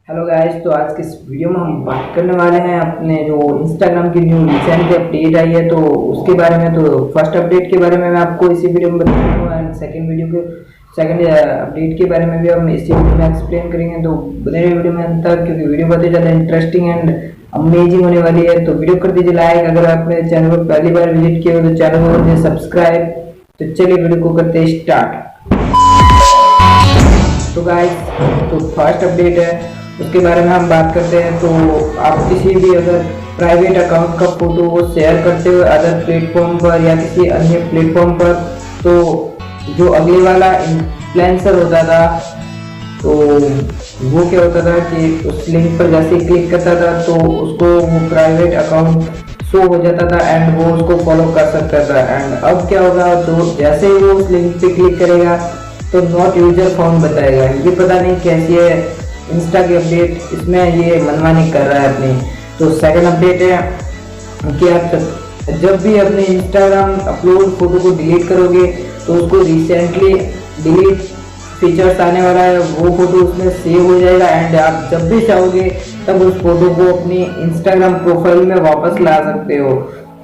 Hello guys, तो आज के इस वीडियो में हम बात करने वाले हैं अपने जो इंस्टाग्राम की न्यू रिसेंट अपडेट आई है तो उसके बारे में। तो फर्स्ट अपडेट के बारे में मैं आपको इसी वीडियो में बताऊंगा एंड सेकंड अपडेट के बारे में भी हम इसी वीडियो में एक्सप्लेन करेंगे। तो बने रहिए वीडियो में अंत तक, क्योंकि वीडियो बहुत ही ज़्यादा इंटरेस्टिंग एंड अमेजिंग होने वाली है। तो वीडियो कर दीजिए लाइक, अगर आपने चैनल को पहली बार विजिट किया हो तो चैनल को कर दीजिए सब्सक्राइब। तो चलिए वीडियो को करते हैं स्टार्ट। तो गाइस, तो फर्स्ट अपडेट है उसके बारे में हम बात करते हैं। तो आप किसी भी अगर प्राइवेट अकाउंट का फोटो वो शेयर करते हो अदर प्लेटफॉर्म पर या किसी अन्य प्लेटफॉर्म पर, तो जो अगले वाला इन्फ्लुएंसर होता था तो वो क्या होता था कि उस लिंक पर जैसे क्लिक करता था तो उसको वो प्राइवेट अकाउंट शो हो जाता था एंड वो उसको फॉलो कर सकता था। एंड अब क्या होगा, तो जैसे ही वो उस लिंक पे क्लिक करेगा तो नॉट यूजर फाउंड बताएगा। ये पता नहीं कैसी है इंस्टा की अपडेट, इसमें ये मनमानी कर रहा है अपनी। तो सेकंड अपडेट है कि आप जब भी अपने इंस्टाग्राम अपलोड फोटो को डिलीट करोगे तो उसको रिसेंटली डिलीट फीचर्स आने वाला है, वो फोटो उसमें सेव हो जाएगा एंड आप जब भी चाहोगे तब उस फोटो को अपनी इंस्टाग्राम प्रोफाइल में वापस ला सकते हो।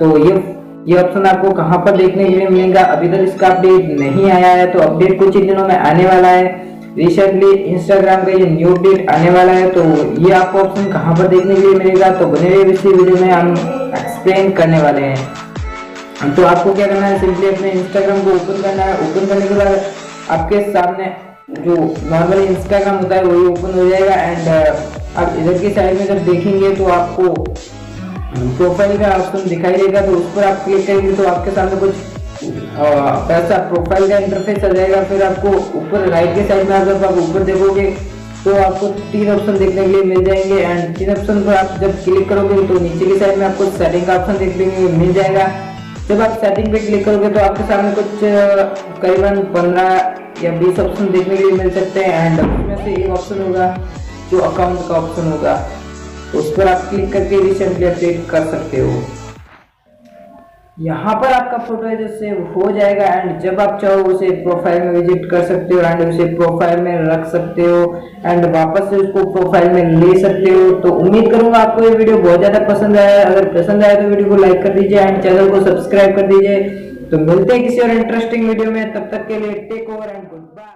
तो ये ऑप्शन आपको कहाँ पर देखने के लिए मिलेगा, अभी तक इसका अपडेट नहीं आया है। तो अपडेट कुछ ही दिनों में आने वाला है। रिसेंटली इंस्टाग्राम का ये न्यू अपडेट आने वाला है। तो ये आपको ऑप्शन कहाँ पर देखने के लिए मिलेगा, तो बने रहिए इसी वीडियो में हम एक्सप्लेन करने वाले हैं। तो आपको क्या करना है, सिंपली अपने इंस्टाग्राम को ओपन करना है। ओपन करने के बाद आपके सामने जो नॉर्मल इंस्टाग्राम होता है वही ओपन हो जाएगा एंड आप इधर की साइड में जब देखेंगे तो आपको प्रोफाइल का ऑप्शन दिखाई देगा। तो उस पर आप क्लिक करेंगे तो आपके सामने कुछ ऐसा प्रोफाइल का इंटरफेस आ जाएगा। फिर आपको ऊपर राइट के साइड में अगर आप ऊपर देखोगे तो आपको तीन ऑप्शन देखने के लिए मिल जाएंगे एंड तीन ऑप्शन पर आप जब क्लिक करोगे तो नीचे की साइड में आपको सेटिंग का ऑप्शन देखने के लिए मिल जाएगा। जब आप सेटिंग पे क्लिक करोगे तो आपके सामने कुछ करीबन 15 या 20 ऑप्शन देखने के लिए मिल सकते हैं एंड उसमें से एक ऑप्शन होगा जो अकाउंट का ऑप्शन होगा, तो उस पर आप क्लिक करके रिसेंटली अपडेट कर सकते हो। यहाँ पर आपका फोटो है जो सेव हो जाएगा एंड जब आप चाहो उसे प्रोफाइल में विजिट कर सकते हो एंड उसे प्रोफाइल में रख सकते हो एंड वापस से उसको प्रोफाइल में ले सकते हो। तो उम्मीद करूंगा आपको ये वीडियो बहुत ज्यादा पसंद आया। अगर पसंद आया तो वीडियो को लाइक कर दीजिए एंड चैनल को सब्सक्राइब कर दीजिए। तो मिलते हैं किसी और इंटरेस्टिंग वीडियो में, तब तक के लिए take over and good bye.